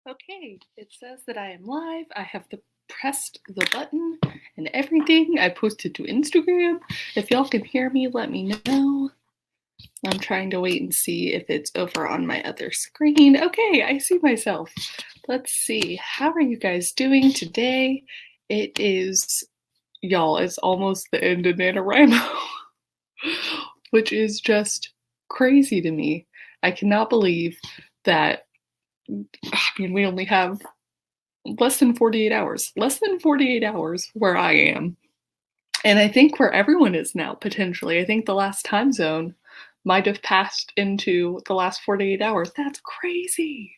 Okay, it says that I am live. I have pressed the button and everything. I posted to Instagram. If y'all can hear me, let me know. I'm trying to wait and see if it's over on my other screen. Okay, I see myself. Let's see. How are you guys doing today? It is, y'all, it's almost the end of NaNoWriMo, which is just crazy to me. I cannot believe that, we only have less than 48 hours. Less than 48 hours where I am. And I think where everyone is now, potentially. I think the last time zone might have passed into the last 48 hours. That's crazy.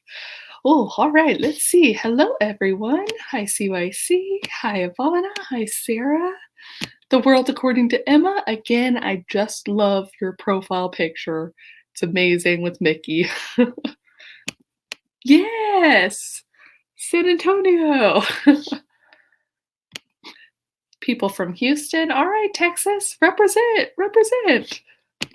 Oh, all right, let's see. Hello, everyone. Hi, CYC. Hi, Ivana. Hi, Sarah. The World According to Emma. Again, I just love your profile picture. It's amazing with Mickey. Yes! San Antonio. People from Houston. All right, Texas, represent, represent.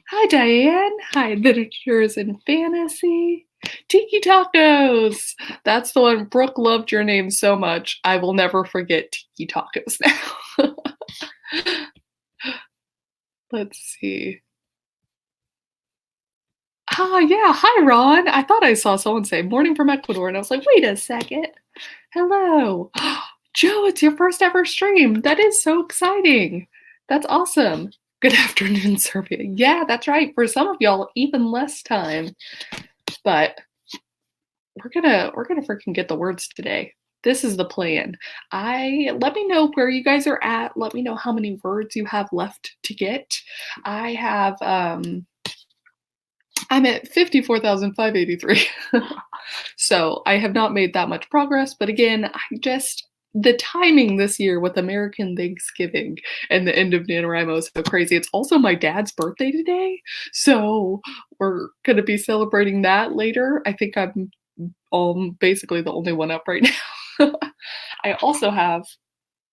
Hi, Diane. Hi, Literatures and Fantasy. Tiki Tacos. That's the one. Brooke loved your name so much. I will never forget Tiki Tacos now. Let's see. Ah, yeah. Hi, Ron. I thought I saw someone say morning from Ecuador, and I was like, wait a second. Hello. Joe, it's your first ever stream. That is so exciting. That's awesome. Good afternoon, Serbia. Yeah, that's right. For some of y'all, even less time. But we're gonna freaking get the words today. This is the plan. Let me know where you guys are at. Let me know how many words you have left to get. I have I'm at 54,583. So I have not made that much progress, but again, the timing this year with American Thanksgiving and the end of NaNoWriMo is so crazy. It's also my dad's birthday today, so we're gonna be celebrating that later. I think I'm basically the only one up right now. I also have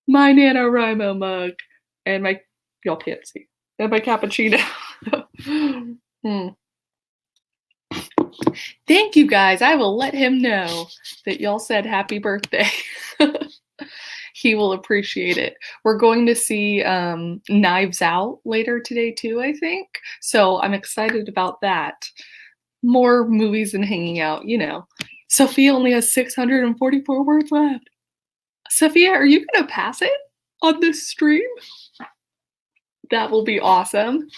my NaNoWriMo mug and y'all can't see, and my cappuccino. Thank you guys. I will let him know that y'all said happy birthday. He will appreciate it. We're going to see Knives Out later today too, I think. So I'm excited about that. More movies and hanging out, you know. Sophia only has 644 words left. Sophia, are you gonna pass it on this stream? That will be awesome.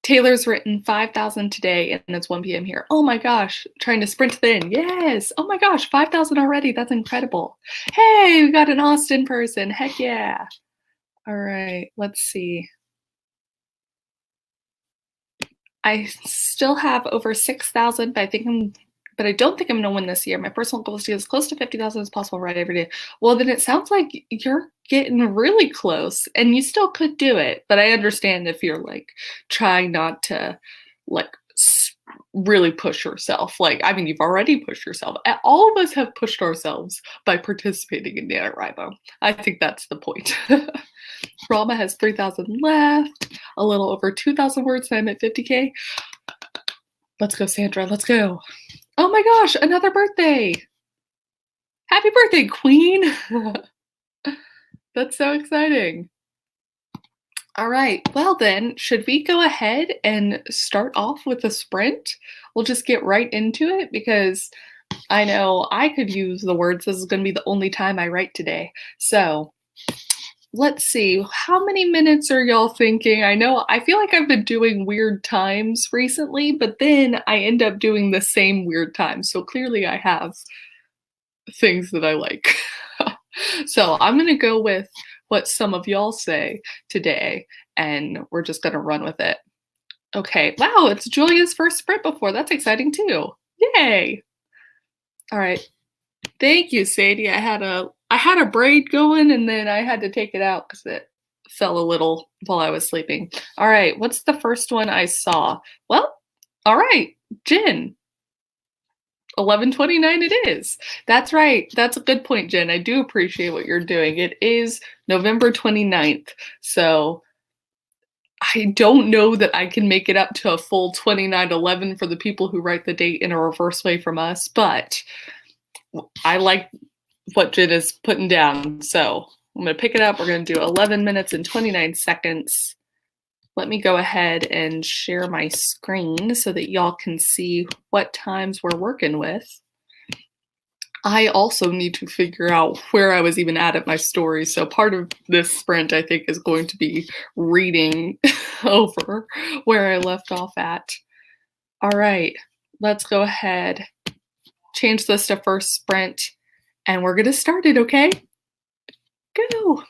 Taylor's written 5,000 today, and it's 1 p.m. here. Oh my gosh, trying to sprint to the end. Yes. Oh my gosh, 5,000 already. That's incredible. Hey, we got an Austin person. Heck yeah. All right, let's see. I still have over 6,000, but I don't think I'm gonna win this year. My personal goal is to get as close to 50,000 as possible right every day. Well, then it sounds like you're getting really close, and you still could do it. But I understand if you're like trying not to like really push yourself. Like, I mean, you've already pushed yourself. All of us have pushed ourselves by participating in NaNoWriMo. I think that's the point. Rama has 3,000 left, a little over 2,000 words, and I'm at 50K. Let's go, Sandra. Let's go. Oh my gosh, another birthday. Happy birthday, Queen. That's so exciting. All right, well then, should we go ahead and start off with a sprint? We'll just get right into it because I know I could use the words. This is going to be the only time I write today. So let's see, how many minutes are y'all thinking? I feel like I've been doing weird times recently, but then I end up doing the same weird times. So clearly I have things that I like. So I'm gonna go with what some of y'all say today, and we're just gonna run with it. Okay, wow, it's Julia's first sprint before. That's exciting too. Yay! All right, thank you, Sadie. I had a braid going, and then I had to take it out because it fell a little while I was sleeping. All right, what's the first one I saw? Well, all right, Jen. 11:29 it is. That's right. That's a good point, Jen. I do appreciate what you're doing. It is November 29th. So I don't know that I can make it up to a full 29:11 for the people who write the date in a reverse way from us, but I like what Jen is putting down. So I'm going to pick it up. We're going to do 11 minutes and 29 seconds. Let me go ahead and share my screen so that y'all can see what times we're working with. I also need to figure out where I was even at my story. So part of this sprint, I think, is going to be reading over where I left off at. All right, let's go ahead, change this to first sprint, and we're going to start it, okay? Go.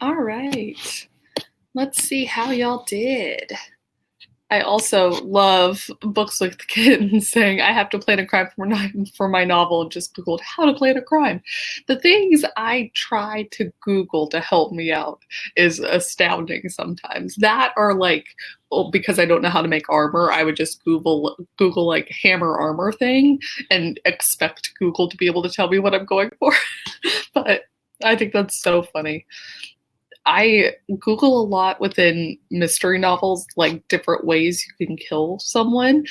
All right. Let's see how y'all did. I also love books like the kitten saying, I have to plan a crime for my novel, and just Googled how to plan a crime. The things I try to Google to help me out is astounding sometimes. That or like, well, because I don't know how to make armor, I would just Google like hammer armor thing and expect Google to be able to tell me what I'm going for. But I think that's so funny. I Google a lot within mystery novels, like different ways you can kill someone,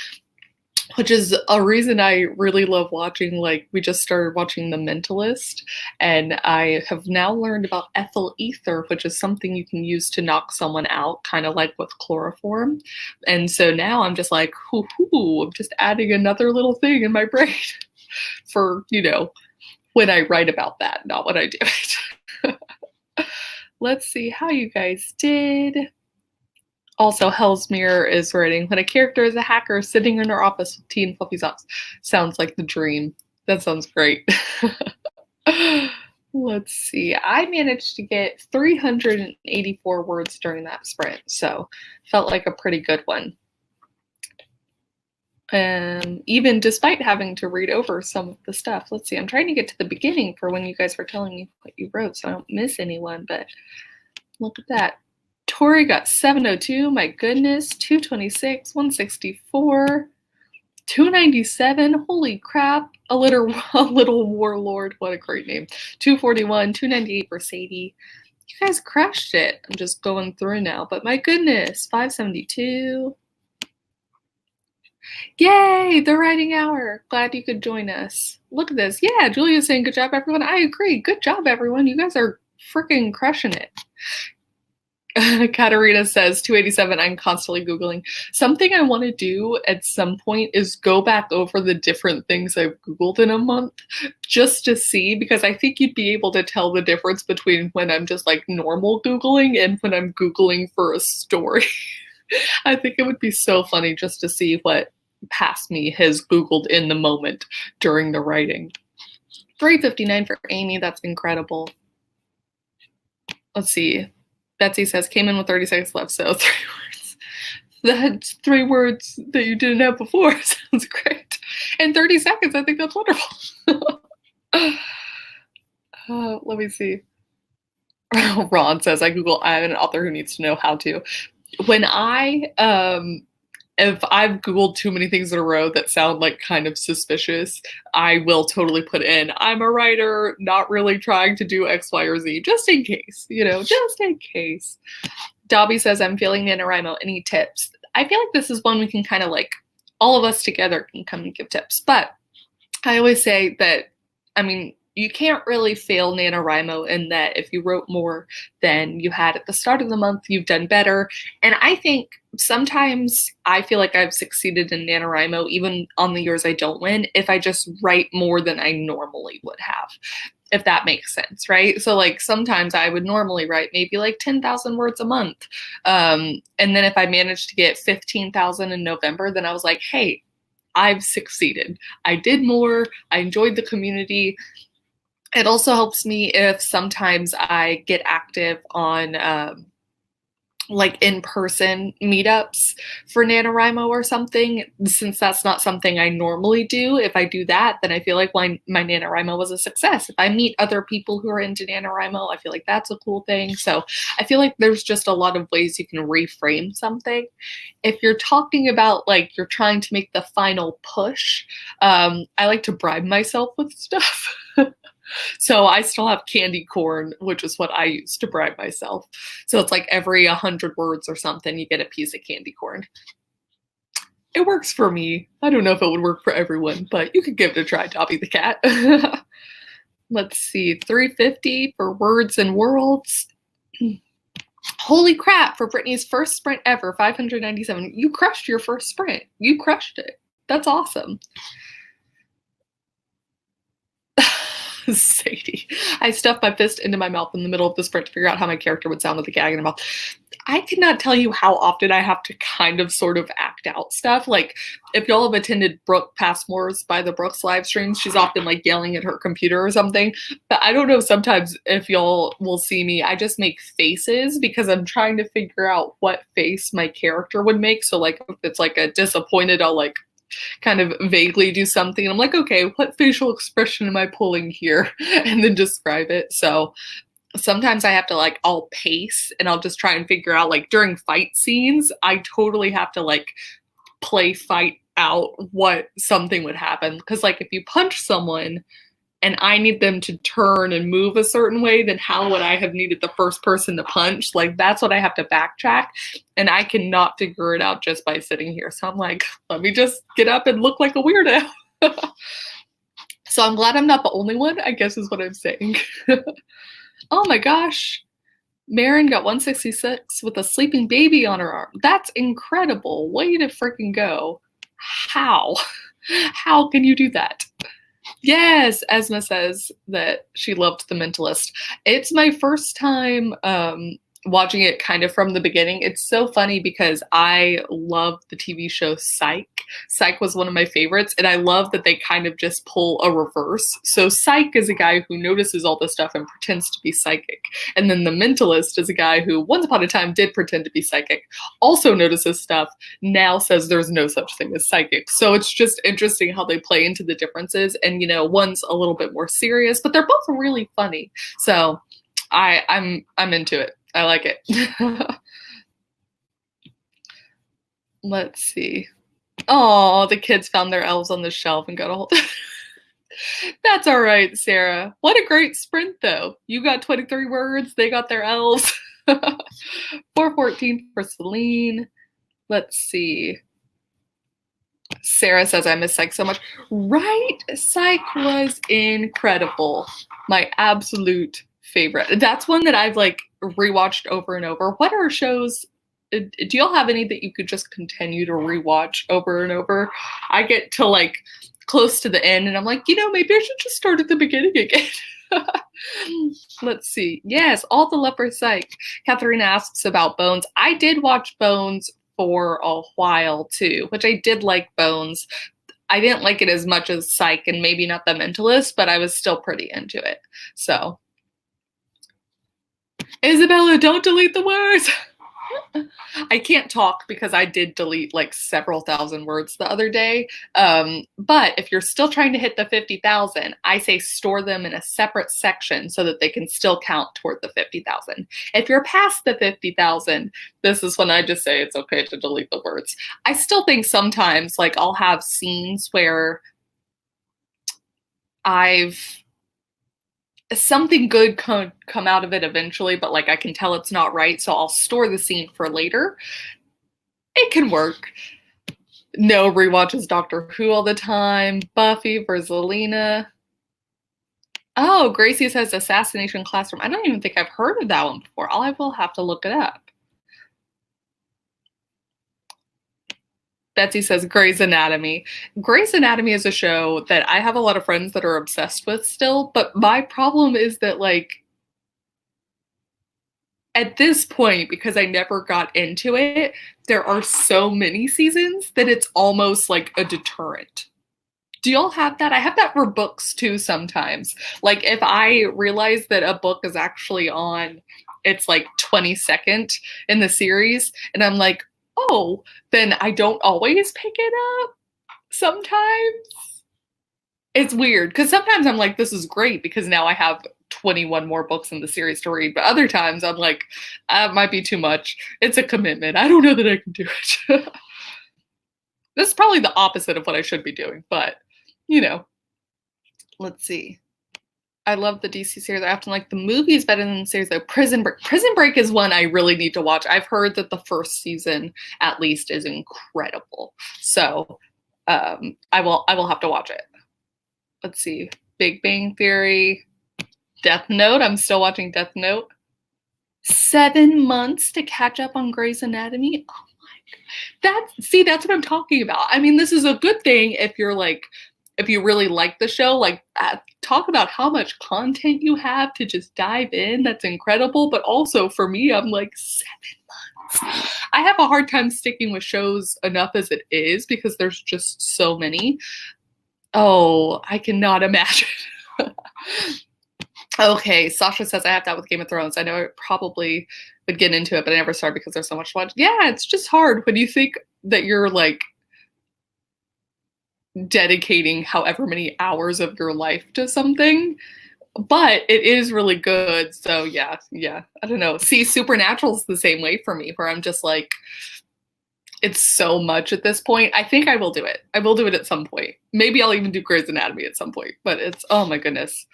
which is a reason I really love watching. Like, we just started watching The Mentalist, and I have now learned about ethyl ether, which is something you can use to knock someone out, kind of like with chloroform. And so now I'm just like, I'm just adding another little thing in my brain for, when I write about that, not when I do it. Let's see how you guys did. Also, Hell's Mirror is writing, when a character is a hacker sitting in her office with tea and fluffy socks. Sounds like the dream. That sounds great. Let's see. I managed to get 384 words during that sprint, so felt like a pretty good one. Even despite having to read over some of the stuff. Let's see, I'm trying to get to the beginning for when you guys were telling me what you wrote so I don't miss anyone, but look at that. Tori got 702, my goodness, 226, 164, 297, holy crap, a little warlord, what a great name, 241, 298 for Sadie. You guys crushed it. I'm just going through now, but my goodness, 572. Yay, the writing hour. Glad you could join us. Look at this. Yeah, Julia's saying good job, everyone. I agree. Good job, everyone. You guys are freaking crushing it. Katarina says 287. I'm constantly Googling. Something I want to do at some point is go back over the different things I've Googled in a month just to see, because I think you'd be able to tell the difference between when I'm just like normal Googling and when I'm Googling for a story. I think it would be so funny just to see what past me has Googled in the moment during the writing. 359 for Amy. That's incredible. Let's see. Betsy says, came in with 30 seconds left, so 3 words. That's 3 words that you didn't have before. Sounds great. And 30 seconds, I think that's wonderful. Let me see. Ron says, I have an author who needs to know how to. When if I've Googled too many things in a row that sound like kind of suspicious, I will totally put in, I'm a writer, not really trying to do X, Y, or Z, just in case, just in case. Dobby says, I'm feeling NaNoWriMo. Any tips? I feel like this is one we can kind of like, all of us together can come and give tips. But I always say that, you can't really fail NaNoWriMo in that if you wrote more than you had at the start of the month, you've done better. And I think sometimes I feel like I've succeeded in NaNoWriMo, even on the years I don't win, if I just write more than I normally would have, if that makes sense, right? So like sometimes I would normally write maybe like 10,000 words a month. And then if I managed to get 15,000 in November, then I was like, hey, I've succeeded. I did more. I enjoyed the community. It also helps me if sometimes I get active on like in-person meetups for NaNoWriMo or something, since that's not something I normally do. If I do that, then I feel like my NaNoWriMo was a success. If I meet other people who are into NaNoWriMo, I feel like that's a cool thing. So I feel like there's just a lot of ways you can reframe something. If you're talking about like you're trying to make the final push, I like to bribe myself with stuff. So I still have candy corn, which is what I use to bribe myself. So it's like every 100 words or something, you get a piece of candy corn. It works for me. I don't know if it would work for everyone, but you could give it a try, Dobby the cat. Let's see, 350 for words and worlds. Holy crap, for Brittany's first sprint ever, 597. You crushed your first sprint. You crushed it. That's awesome. Sadie. I stuffed my fist into my mouth in the middle of the sprint to figure out how my character would sound with a gag in her mouth. I cannot tell you how often I have to kind of sort of act out stuff. Like, if y'all have attended Brooke Passmore's By the Brooks live streams, she's often like yelling at her computer or something. But I don't know, sometimes if y'all will see me, I just make faces because I'm trying to figure out what face my character would make. So like if it's like a disappointed, I'll like kind of vaguely do something. I'm like, okay, what facial expression am I pulling here? And then describe it. So sometimes I have to like, I'll pace and I'll just try and figure out, like during fight scenes, I totally have to like play fight out what something would happen. Because like if you punch someone and I need them to turn and move a certain way, then how would I have needed the first person to punch? Like that's what I have to backtrack. And I cannot figure it out just by sitting here. So I'm like, let me just get up and look like a weirdo. So I'm glad I'm not the only one, I guess is what I'm saying. Oh my gosh. Marin got 166 with a sleeping baby on her arm. That's incredible. Way to freaking go. How? How can you do that? Yes, Esma says that she loved The Mentalist. It's my first time watching it kind of from the beginning. It's so funny because I love the TV show Psych. Psych was one of my favorites, and I love that they kind of just pull a reverse. So Psych is a guy who notices all this stuff and pretends to be psychic. And then The Mentalist is a guy who once upon a time did pretend to be psychic, also notices stuff, now says there's no such thing as psychic. So it's just interesting how they play into the differences. And, you know, one's a little bit more serious, but they're both really funny. So I'm into it. I like it. Let's see. Oh, the kids found their elves on the shelf and got a hold of it. That's all right, Sarah. What a great sprint, though. You got 23 words. They got their elves. 414 for Celine. Let's see. Sarah says, I miss Psych so much. Right? Psych was incredible. My absolute favorite. That's one that I've like rewatched over and over. What are shows? Do y'all have any that you could just continue to rewatch over and over? I get to like close to the end and I'm like, you know, maybe I should just start at the beginning again. Let's see. Yes, all the love for Psych. Katharina asks about Bones. I did watch Bones for a while too, which I did like Bones. I didn't like it as much as Psych and maybe not The Mentalist, but I was still pretty into it. So Isabella, don't delete the words. I can't talk because I did delete like several thousand words the other day. But if you're still trying to hit the 50,000, I say store them in a separate section so that they can still count toward the 50,000. If you're past the 50,000, this is when I just say it's okay to delete the words. I still think sometimes like I'll have scenes where something good come out of it eventually, but like I can tell it's not right, so I'll store the scene for later. It can work. No rewatches Doctor Who all the time. Buffy for Zelina. Oh, Gracie says Assassination Classroom. I don't even think I've heard of that one before. I will have to look it up. Betsy says Grey's Anatomy. Grey's Anatomy is a show that I have a lot of friends that are obsessed with still, but my problem is that, like, at this point, because I never got into it, there are so many seasons that it's almost like a deterrent. Do y'all have that? I have that for books too sometimes. Like, if I realize that a book is actually on, it's like 22nd in the series, and I'm like, oh, then I don't always pick it up. Sometimes it's weird because sometimes I'm like, this is great because now I have 21 more books in the series to read. But other times I'm like, it might be too much. It's a commitment. I don't know that I can do it. This is probably the opposite of what I should be doing, but you know, let's see. I love the DC series. I often like the movies better than the series though. Prison Break. Prison Break is one I really need to watch. I've heard that the first season at least is incredible. So I will have to watch it. Let's see. Big Bang Theory. Death Note. I'm still watching Death Note. 7 months to catch up on Grey's Anatomy. Oh my God. That's what I'm talking about. I mean, this is a good thing if you're like if you really like the show, like talk about how much content you have to just dive in. That's incredible. But also for me, I'm like 7 months. I have a hard time sticking with shows enough as it is because there's just so many. Oh, I cannot imagine. Okay, Sasha says I have that with Game of Thrones. I know I probably would get into it, but I never started because there's so much to watch. Yeah, it's just hard when you think that you're like dedicating however many hours of your life to something, but it is really good. So yeah, I don't know. See, Supernatural's the same way for me, where I'm just like, it's so much at this point. I think I will do it. I will do it at some point. Maybe I'll even do Grey's Anatomy at some point, but it's, oh my goodness.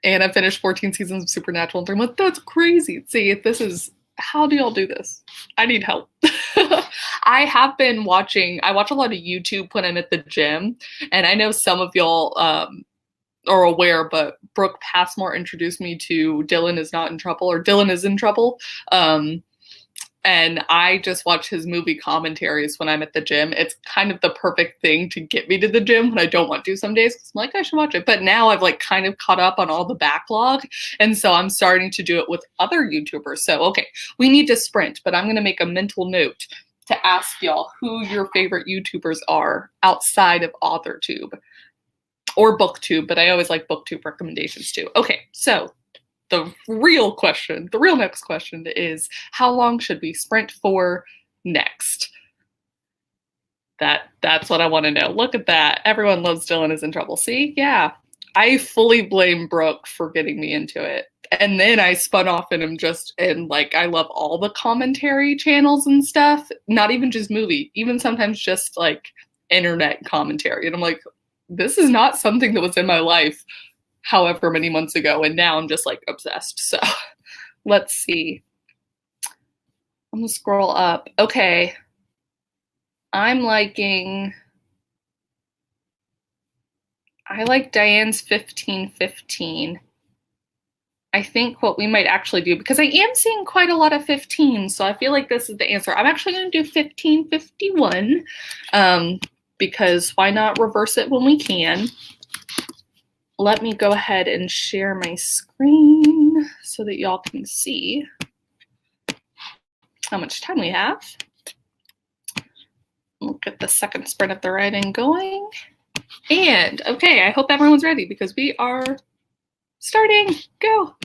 And I finished 14 seasons of Supernatural in 3 months. That's crazy. See, this is, how do y'all do this? I need help. I have been watching, I watch a lot of YouTube when I'm at the gym, and I know some of y'all are aware, but Brooke Passmore introduced me to Dylan is Not in Trouble, or Dylan is in Trouble. And I just watch his movie commentaries when I'm at the gym. It's kind of the perfect thing to get me to the gym when I don't want to some days, because I'm like, I should watch it. But now I've like kind of caught up on all the backlog. And so I'm starting to do it with other YouTubers. So, okay, we need to sprint, but I'm going to make a mental note to ask y'all who your favorite YouTubers are outside of authortube or booktube, but I always like booktube recommendations too. Okay, so the real question, the real next question is, how long should we sprint for next? That's what I want to know. Look at that. Everyone loves Dylan is in Trouble. See? Yeah. I fully blame Brooke for getting me into it. And then I spun off and I'm just, and like, I love all the commentary channels and stuff. Not even just movie, even sometimes just like internet commentary. And I'm like, this is not something that was in my life however many months ago, and now I'm just like obsessed. So let's see. I'm gonna scroll up. Okay. I'm liking, I like Diane's 1515. I think what we might actually do, because I am seeing quite a lot of 15, so I feel like this is the answer. I'm actually going to do 1551, because why not reverse it when we can? Let me go ahead and share my screen so that y'all can see how much time we have. We'll get the second sprint of the writing going. And okay, I hope everyone's ready because we are starting. Go.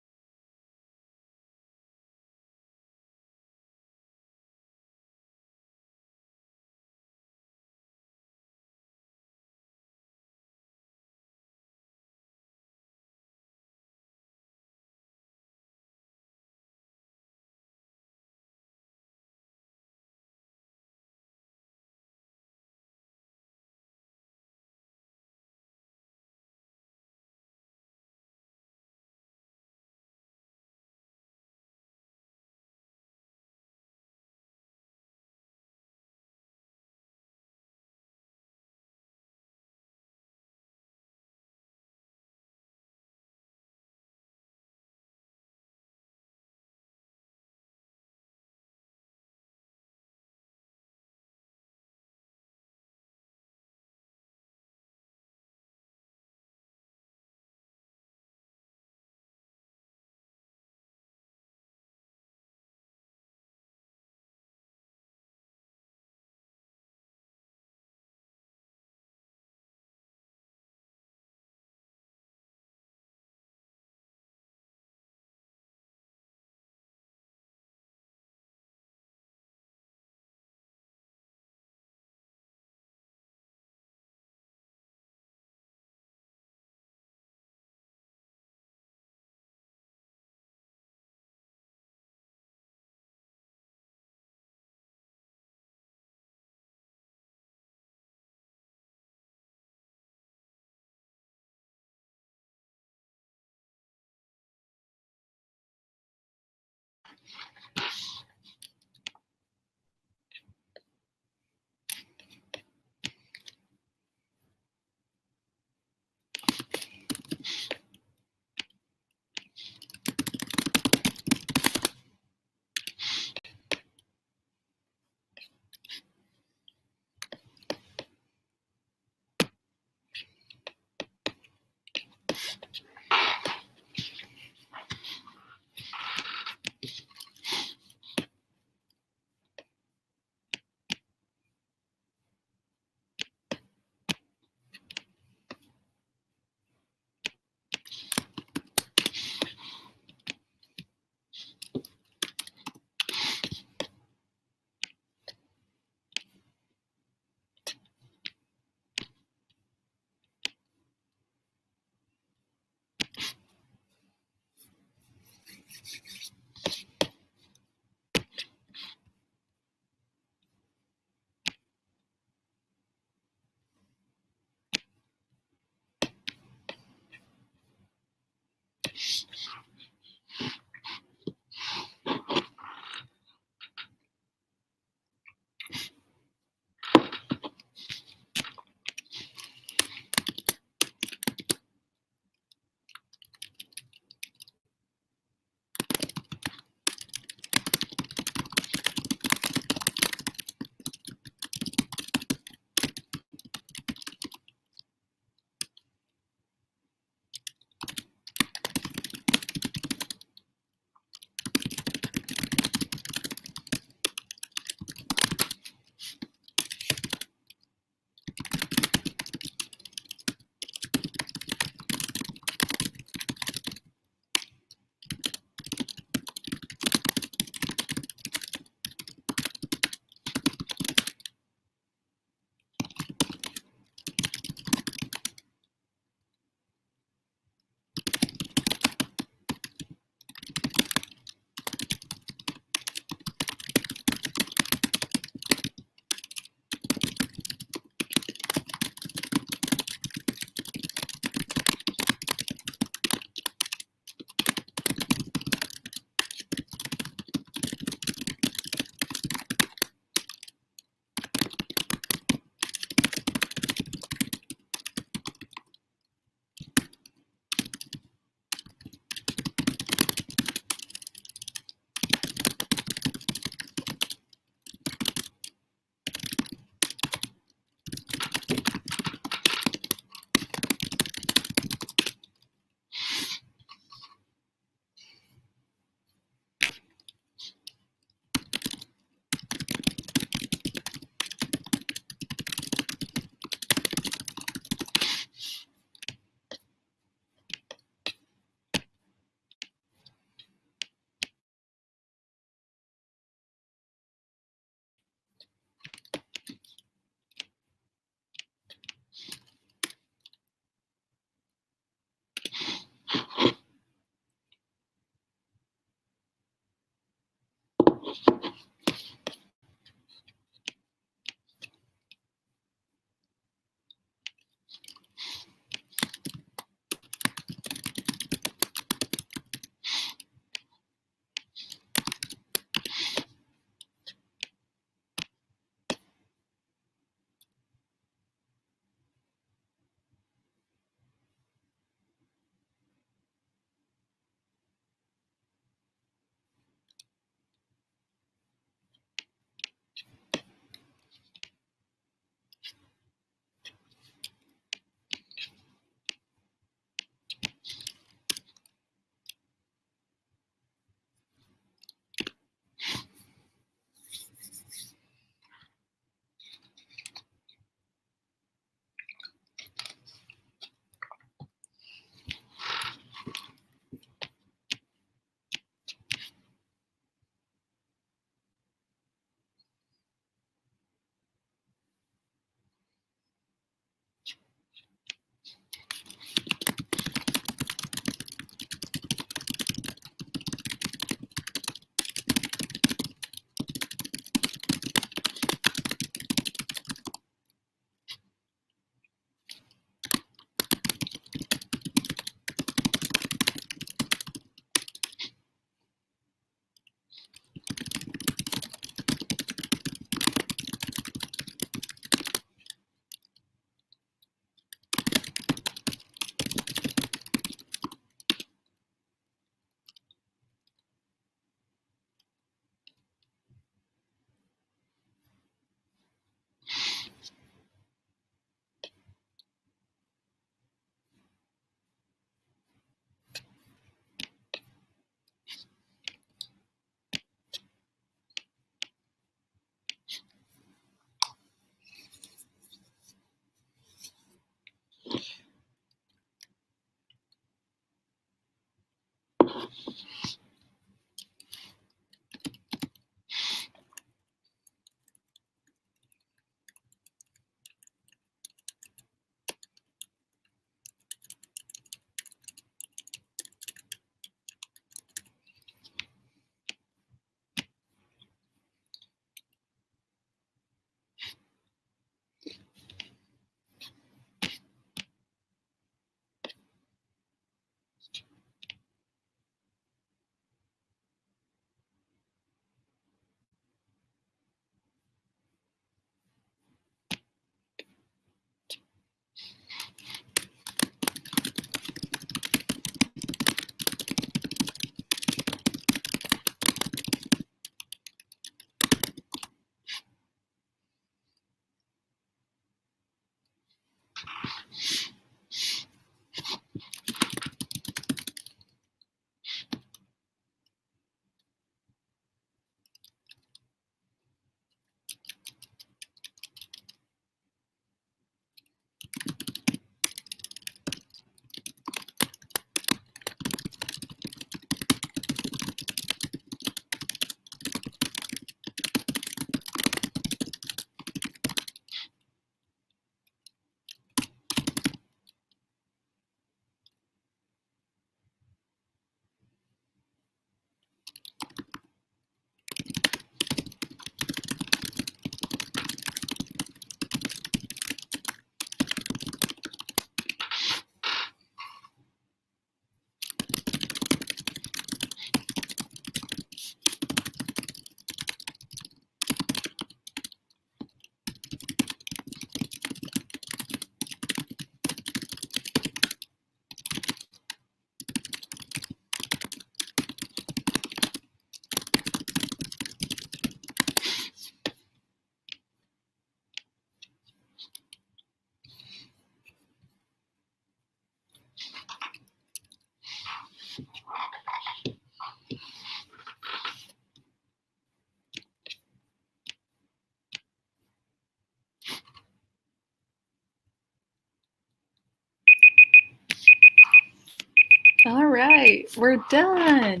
All right, we're done.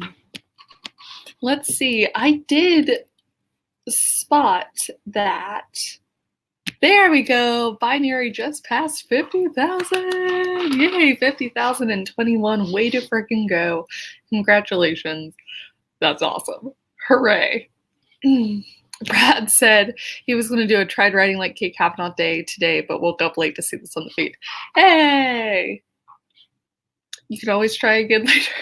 Let's see. I did spot that. There we go. Binary just passed 50,000. Yay, 50,021. Way to freaking go. Congratulations. That's awesome. Hooray. Brad said he was going to do a tried writing like Kate Cavanaugh day today, but woke up late to see this on the feed. Hey! You can always try again later.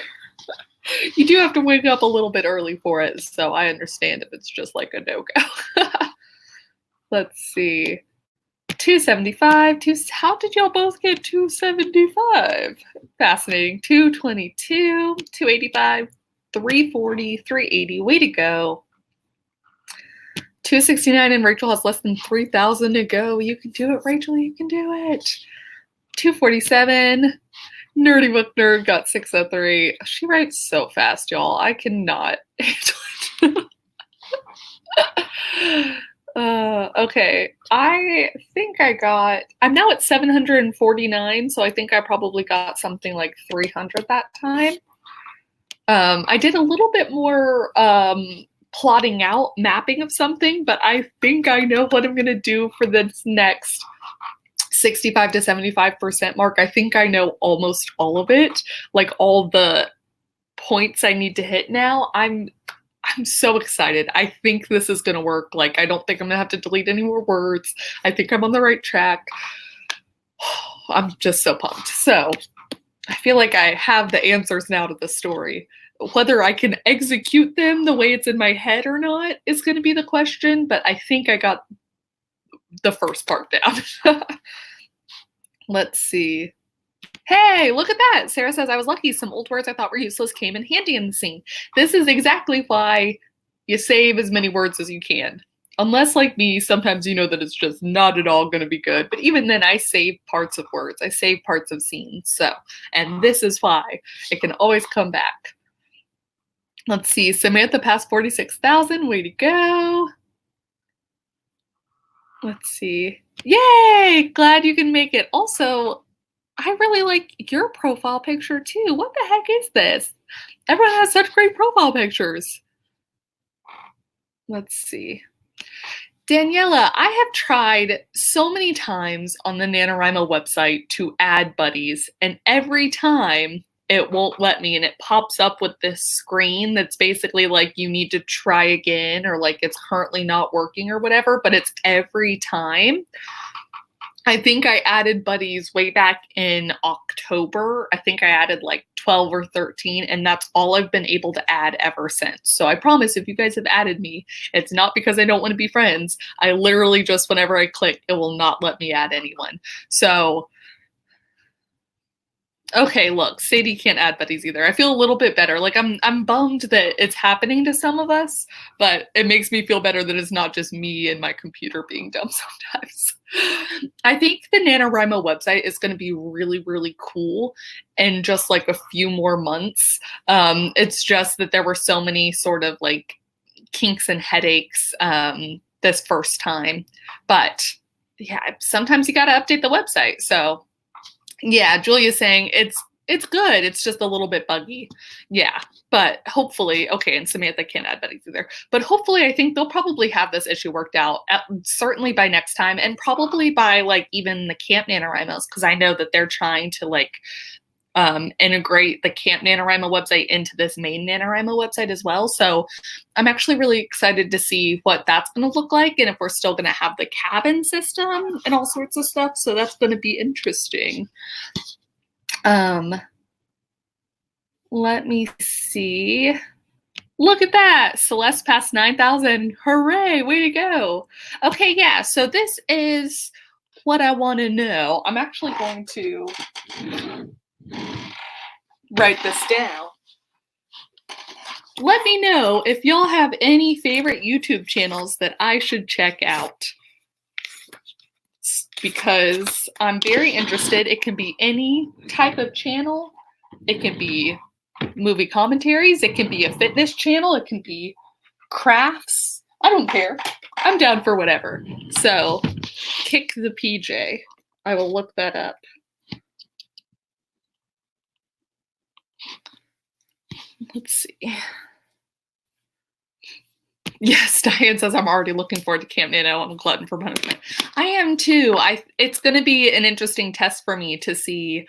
You do have to wake up a little bit early for it, so I understand if it's just like a no-go. Let's see. 275. How did y'all both get 275? Fascinating. 222, 285, 340, 380. Way to go. 269, and Rachel has less than 3,000 to go. You can do it, Rachel. You can do it. 247. Nerdy Book Nerd got 603. She writes so fast, y'all. I cannot handle it. Okay. I think I'm now at 749, so I think I probably got something like 300 that time. I did a little bit more plotting out, mapping of something, but I think I know what I'm going to do for this next 65 to 75% mark. I think I know almost all of it, like all the points I need to hit now. I'm so excited. I think this is going to work. Like, I don't think I'm going to have to delete any more words. I think I'm on the right track. I'm just so pumped. So I feel like I have the answers now to the story. Whether I can execute them the way it's in my head or not is going to be the question, but I think I got the first part down. Let's see. Hey, look at that. Sarah says, I was lucky. Some old words I thought were useless came in handy in the scene. This is exactly why you save as many words as you can. Unless, like me, sometimes you know that it's just not at all going to be good. But even then, I save parts of words. I save parts of scenes. So, and this is why it can always come back. Let's see. Samantha passed 46,000. Way to go. Let's see. Yay! Glad you can make it. Also, I really like your profile picture too. What the heck is this? Everyone has such great profile pictures. Let's see. Daniela, I have tried so many times on the NaNoWriMo website to add buddies, and every time it won't let me, and it pops up with this screen that's basically like you need to try again, or like it's currently not working or whatever, but it's every time. I think I added buddies way back in October. I think I added like 12 or 13, and that's all I've been able to add ever since. So I promise if you guys have added me, it's not because I don't want to be friends. I literally just, whenever I click, it will not let me add anyone. So, okay, look, Sadie can't add buddies either. I feel a little bit better. Like I'm bummed that it's happening to some of us, but it makes me feel better that it's not just me and my computer being dumb sometimes. I think the NaNoWriMo website is going to be really, really cool in just like a few more months. It's just that there were so many sort of like kinks and headaches this first time. But yeah, sometimes you got to update the website. So yeah, Julia's saying it's good. It's just a little bit buggy. Yeah, but hopefully, okay, and Samantha can't add buddies either. But hopefully, I think they'll probably have this issue worked out, certainly by next time, and probably by like even the Camp NaNoWriMos, because I know that they're trying to like integrate the Camp NaNoWriMo website into this main NaNoWriMo website as well. So I'm actually really excited to see what that's going to look like, and if we're still going to have the cabin system and all sorts of stuff. So that's going to be interesting. Let me see. Look at that. Celeste passed 9,000. Hooray. Way to go. Okay, yeah. So this is what I want to know. I'm actually going to write this down. Let me know if y'all have any favorite YouTube channels that I should check out, because I'm very interested. It can be any type of channel. It can be movie commentaries. It can be a fitness channel. It can be crafts. I don't care. I'm down for whatever. So, kick the PJ. I will look that up. Let's see. Yes, Diane says I'm already looking forward to Camp Nano. I'm a glutton for punishment. I am too. It's going to be an interesting test for me to see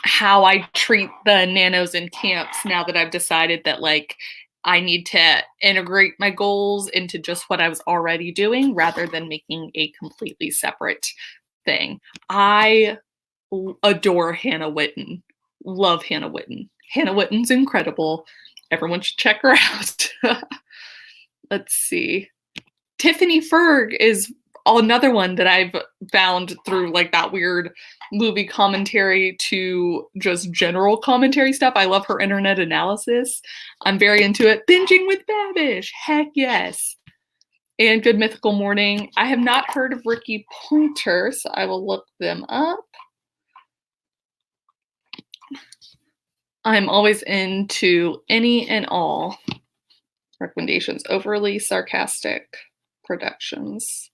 how I treat the nanos in camps now that I've decided that like I need to integrate my goals into just what I was already doing rather than making a completely separate thing. I adore Hannah Witten. Love Hannah Witten. Hannah Witten's incredible. Everyone should check her out. Let's see. Tiffany Ferg is another one that I've found through like that weird movie commentary to just general commentary stuff. I love her internet analysis. I'm very into it. Binging with Babish. Heck yes. And Good Mythical Morning. I have not heard of Ricky Pointer, so I will look them up. I'm always into any and all recommendations. Overly Sarcastic Productions.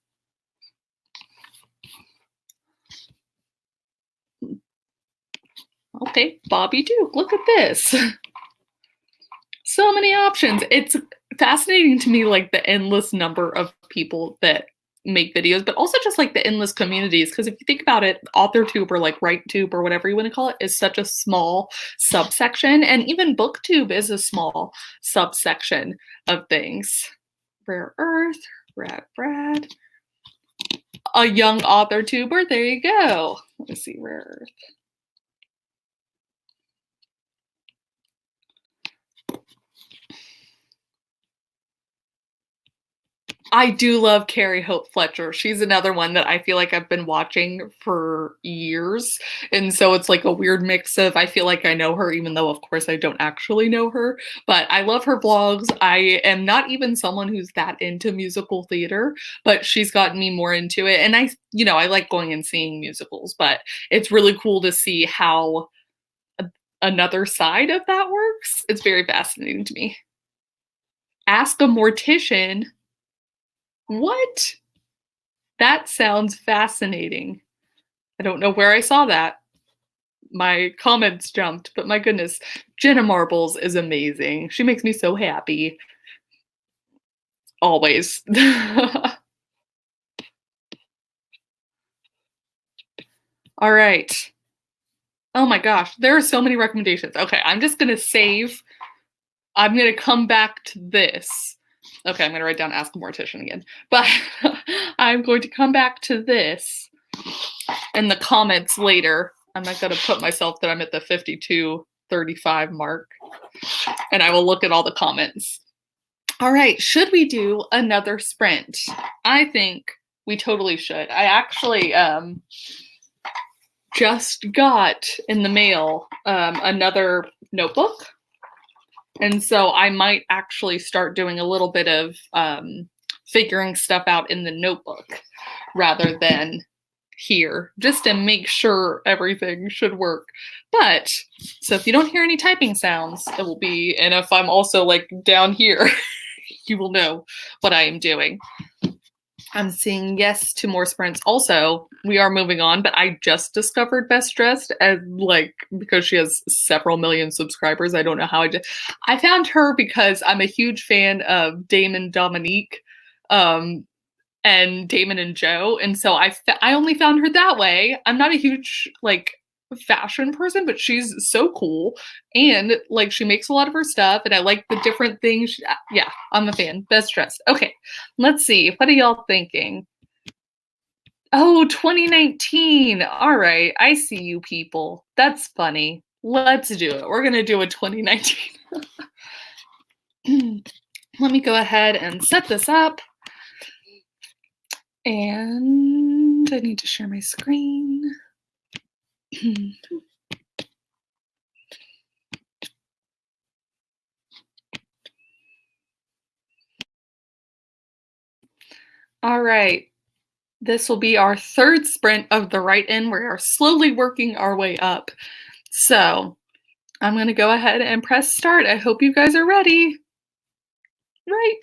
Okay, Bobby Duke, look at this. So many options. It's fascinating to me, like the endless number of people that make videos, but also just like the endless communities. Because if you think about it, AuthorTube or like WriteTube or whatever you want to call it is such a small subsection. And even BookTube is a small subsection of things. Rare Earth, Brad. A young AuthorTuber, there you go. Let me see, Rare Earth. I do love Carrie Hope Fletcher. She's another one that I feel like I've been watching for years. And so it's like a weird mix of, I feel like I know her, even though of course I don't actually know her, but I love her vlogs. I am not even someone who's that into musical theater, but she's gotten me more into it. And I like going and seeing musicals, but it's really cool to see how another side of that works. It's very fascinating to me. Ask a Mortician. What? That sounds fascinating. I don't know where I saw that. my comments jumped, but my goodness, Jenna Marbles is amazing. She makes me so happy. Always. All right. Oh my gosh, there are so many recommendations. Okay, I'm just gonna save. I'm gonna come back to this. Okay, I'm gonna write down Ask a Mortician again. But I'm going to come back to this in the comments later. I'm not gonna put myself that I'm at the 52:35 mark. And I will look at all the comments. All right, should we do another sprint? I think we totally should. I actually just got in the mail another notebook. And so I might actually start doing a little bit of figuring stuff out in the notebook rather than here, just to make sure everything should work. But, so if you don't hear any typing sounds, it will be, and if I'm also like down here, you will know what I am doing. I'm seeing yes to more sprints. Also, we are moving on, but I just discovered Best Dressed, and like, because she has several million subscribers, I don't know how I did. I found her because I'm a huge fan of Damon Dominique, and Damon and Joe, and so I only found her that way. I'm not a huge like fashion person, but she's so cool, and like she makes a lot of her stuff, and I like the different things. Yeah, I'm a fan. Best Dressed. Okay, let's see. What are y'all thinking? Oh, 2019. All right, I see you people. That's funny. Let's do it. We're gonna do a 2019. Let me go ahead and set this up. And I need to share my screen. All right. This will be our third sprint of the write-in. We are slowly working our way up. So I'm going to go ahead and press start. I hope you guys are ready. Right.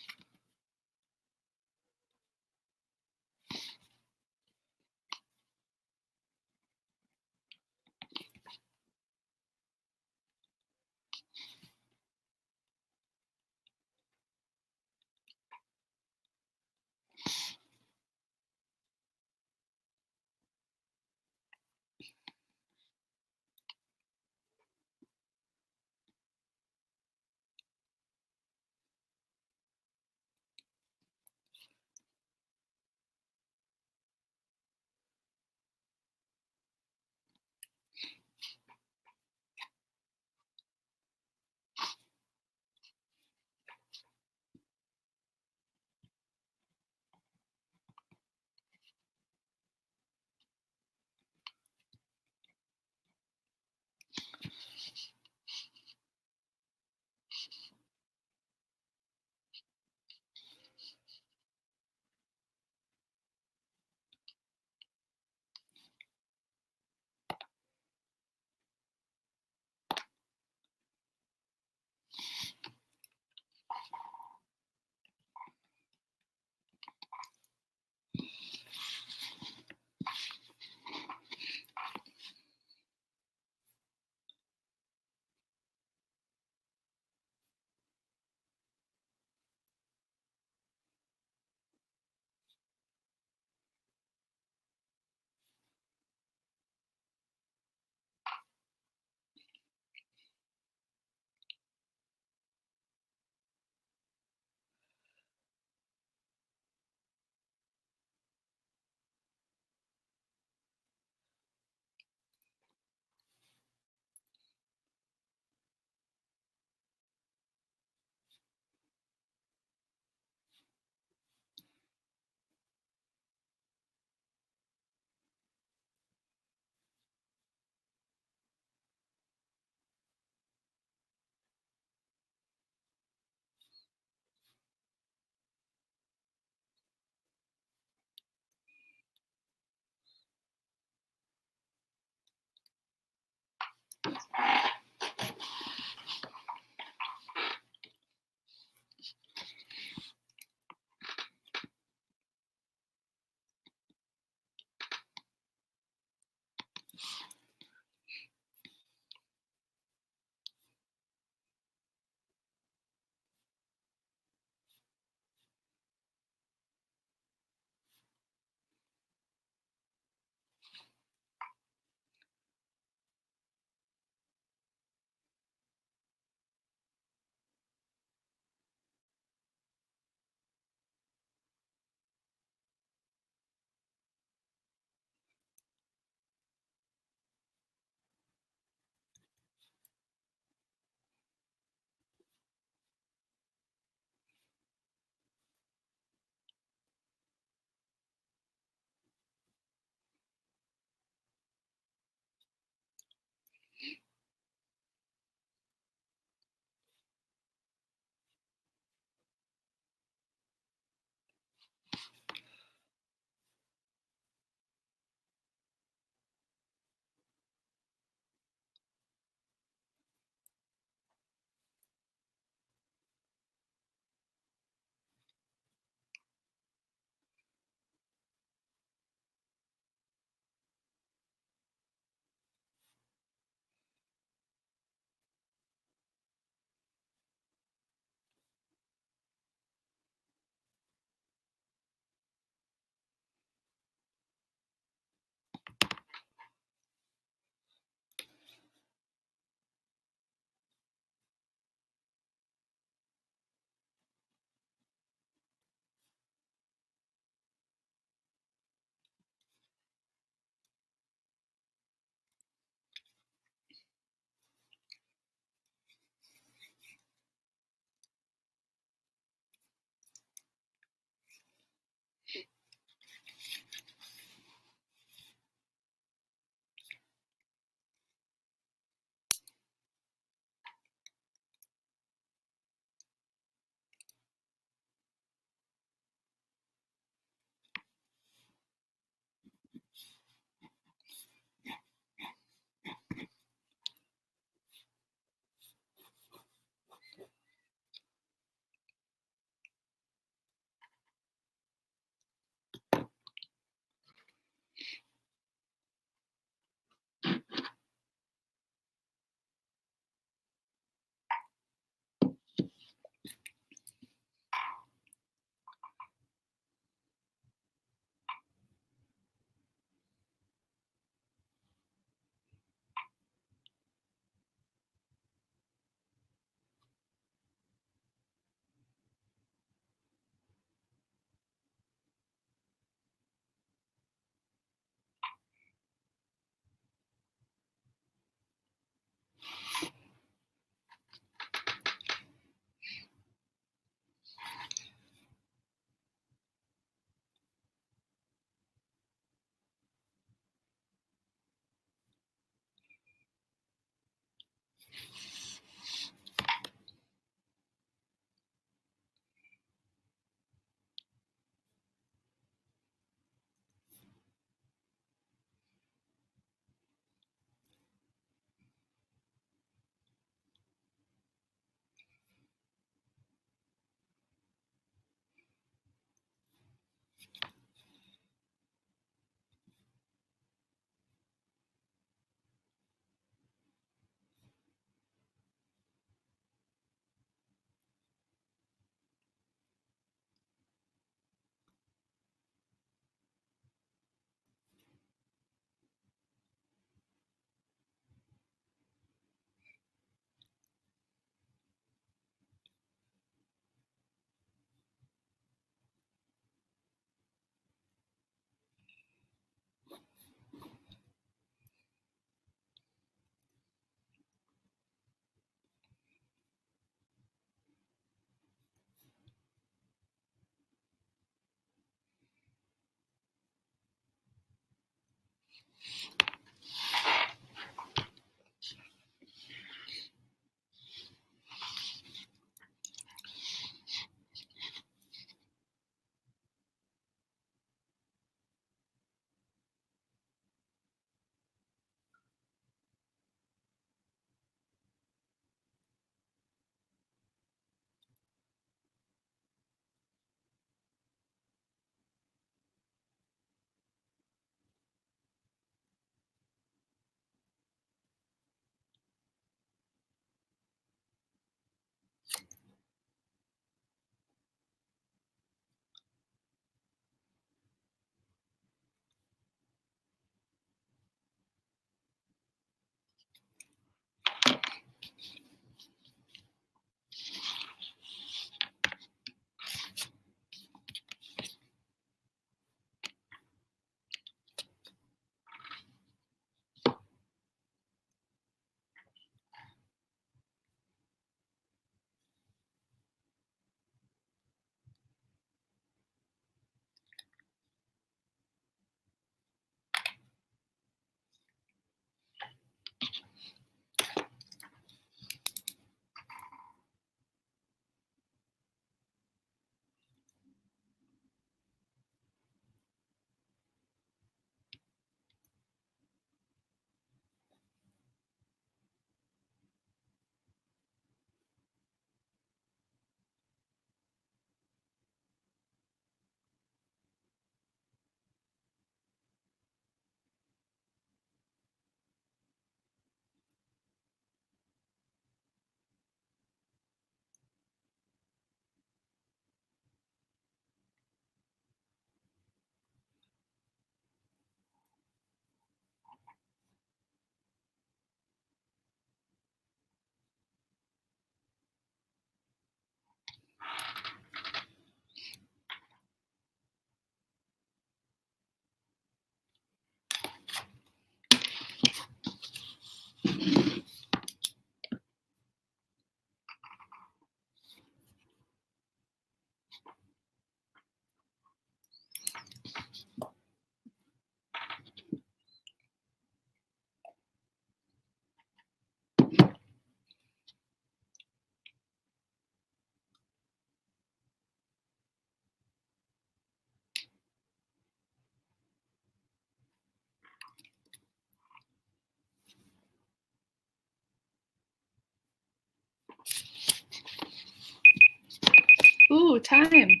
time.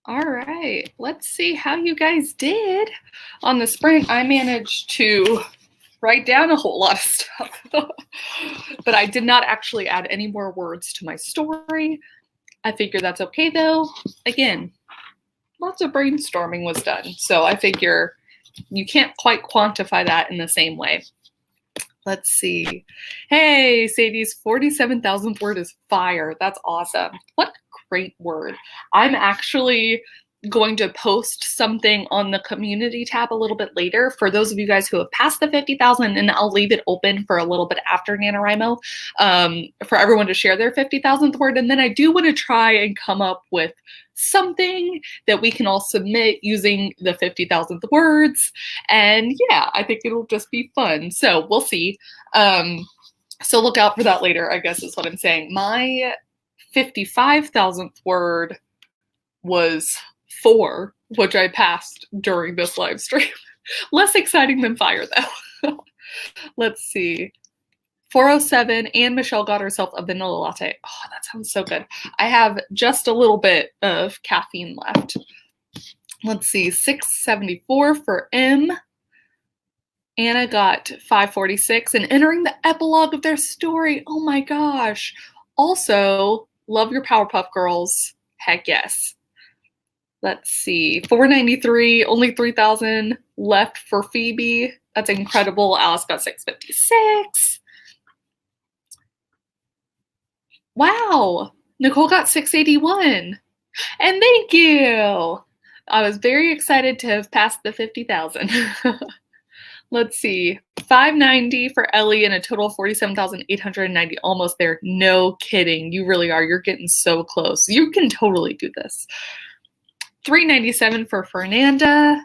All right, let's see how you guys did on the sprint. I managed to write down a whole lot of stuff, but I did not actually add any more words to my story. I figure that's okay though. Again, lots of brainstorming was done, so I figure you can't quite quantify that in the same way. Let's see. Hey, Sadie's 47,000th word is fire. That's awesome. What a great word. I'm actually going to post something on the community tab a little bit later for those of you guys who have passed the 50,000, and I'll leave it open for a little bit after NaNoWriMo for everyone to share their 50,000th word. And then I do want to try and come up with something that we can all submit using the 50,000th words. And yeah, I think it'll just be fun. So we'll see. So look out for that later, I guess is what I'm saying. My 55,000th word was 4, which I passed during this live stream. Less exciting than fire though. Let's see. 407, and Michelle got herself a vanilla latte. Oh, that sounds so good. I have just a little bit of caffeine left. Let's see, 674 for M. Anna got 546, and entering the epilogue of their story. Oh my gosh. Also, love your Powerpuff Girls. Heck yes. Let's see, 493, only 3,000 left for Phoebe. That's incredible. Alice got 656. Wow, Nicole got 681. And thank you. I was very excited to have passed the 50,000. Let's see, 590 for Ellie and a total of 47,890, almost there. No kidding, you really are. You're getting so close. You can totally do this. 397 for Fernanda.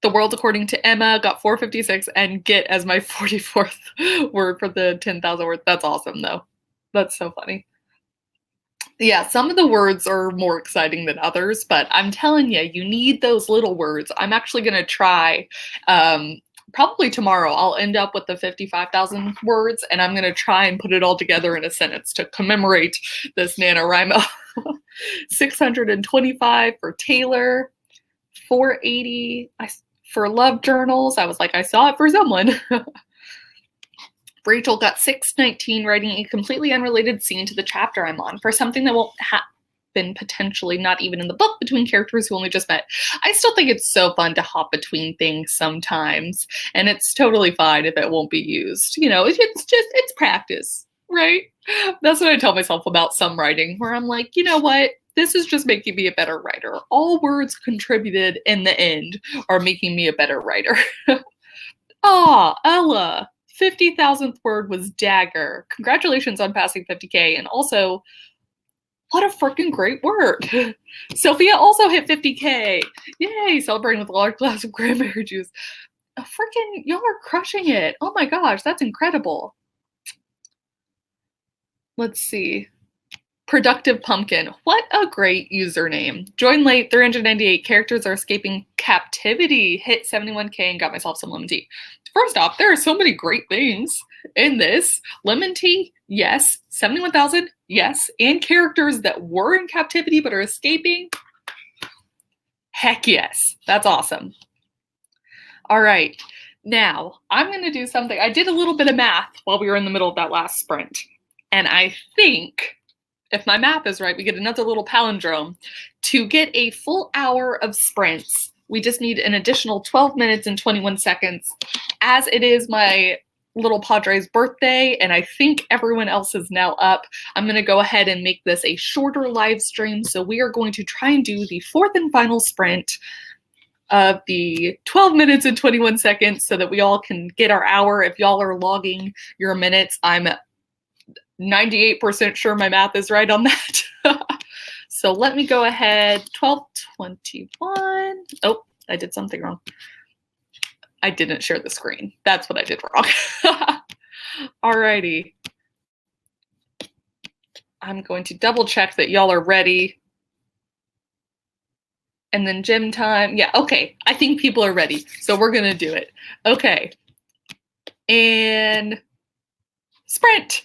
The World According to Emma got 456, and get as my 44th word for the 10,000 words. That's awesome though. That's so funny. Yeah, some of the words are more exciting than others, but I'm telling you, you need those little words. I'm actually going to try, probably tomorrow, I'll end up with the 55,000 words, and I'm going to try and put it all together in a sentence to commemorate this NaNoWriMo. 625 for Taylor, 480 for Love Journals. I was like, I saw it for someone. Rachel got 619, writing a completely unrelated scene to the chapter I'm on for something that won't happen, potentially not even in the book, between characters who only just met. I still think it's so fun to hop between things sometimes, and it's totally fine if it won't be used. You know, it's practice, right? That's what I tell myself about some writing, where I'm like, you know what? This is just making me a better writer. All words contributed in the end are making me a better writer. Ella. 50,000th word was dagger. Congratulations on passing 50K. And also, what a freaking great word. Sophia also hit 50K. Yay, celebrating with a large glass of cranberry juice. Freaking, y'all are crushing it. Oh my gosh, that's incredible. Let's see. Productive Pumpkin. What a great username. Joined late, 398 characters are escaping captivity. Hit 71K and got myself some lemon tea. First off, there are so many great things in this. Lemon tea, yes. 71,000, yes. And characters that were in captivity but are escaping. Heck yes. That's awesome. All right. Now, I'm going to do something. I did a little bit of math while we were in the middle of that last sprint. And I think, if my math is right, we get another little palindrome. To get a full hour of sprints, we just need an additional 12 minutes and 21 seconds. As it is my little Padre's birthday, and I think everyone else is now up, I'm going to go ahead and make this a shorter live stream. So we are going to try and do the fourth and final sprint of the 12 minutes and 21 seconds so that we all can get our hour. If y'all are logging your minutes, I'm 98% sure my math is right on that. So let me go ahead. 12:21. Oh, I did something wrong. I didn't share the screen. That's what I did wrong. Alrighty. I'm going to double check that y'all are ready. And then gym time. Yeah, okay. I think people are ready. So we're going to do it. Okay. And sprint.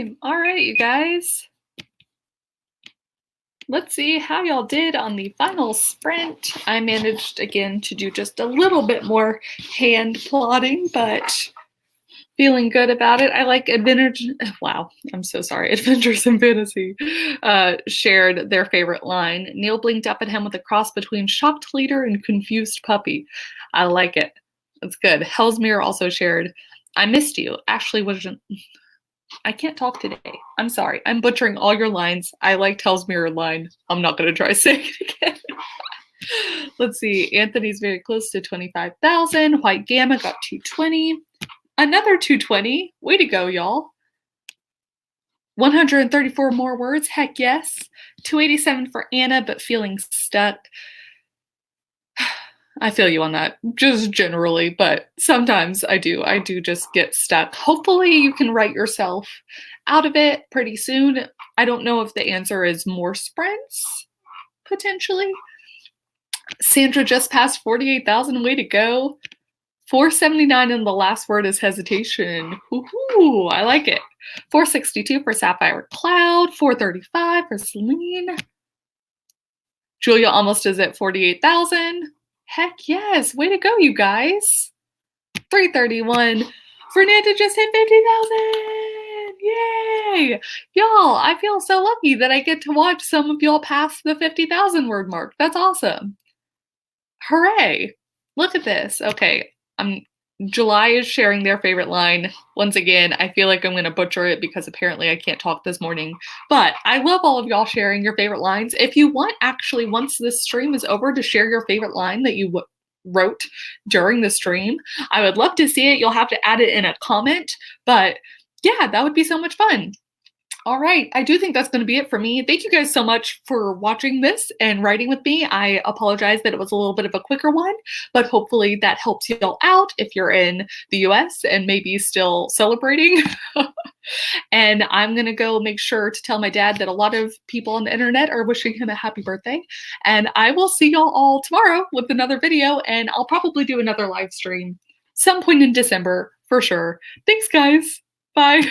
time. All right, you guys. Let's see how y'all did on the final sprint. I managed again to do just a little bit more hand plotting, but feeling good about it. I like wow, I'm so sorry. Adventures in Fantasy shared their favorite line. Neil blinked up at him with a cross between shocked leader and confused puppy. I like it. That's good. Hellsmere also shared, I missed you. Ashley wasn't. I can't talk today. I'm sorry. I'm butchering all your lines. I liked Hell's Mirror line. I'm not going to try saying it again. Let's see. Anthony's very close to 25,000. White Gamma got 220. Another 220. Way to go, y'all. 134 more words. Heck yes. 287 for Anna, but feeling stuck. I feel you on that, just generally, but sometimes I do just get stuck. Hopefully you can write yourself out of it pretty soon. I don't know if the answer is more sprints, potentially. Sandra just passed 48,000, way to go. 479 and the last word is hesitation. Woohoo, I like it. 462 for Sapphire Cloud, 435 for Celine. Julia almost is at 48,000. Heck yes, way to go, you guys. 331. Fernanda just hit 50,000. Yay! Y'all, I feel so lucky that I get to watch some of y'all pass the 50,000 word mark. That's awesome. Hooray. Look at this. Okay, July is sharing their favorite line. Once again, I feel like I'm going to butcher it because apparently I can't talk this morning. But I love all of y'all sharing your favorite lines. If you want, actually, once this stream is over, to share your favorite line that you wrote during the stream, I would love to see it. You'll have to add it in a comment. But yeah, that would be so much fun. All right, I do think that's going to be it for me. Thank you guys so much for watching this and writing with me. I apologize that it was a little bit of a quicker one, but hopefully that helps you all out if you're in the US and maybe still celebrating. And I'm going to go make sure to tell my dad that a lot of people on the internet are wishing him a happy birthday. And I will see y'all all tomorrow with another video, and I'll probably do another live stream some point in December for sure. Thanks, guys. Bye.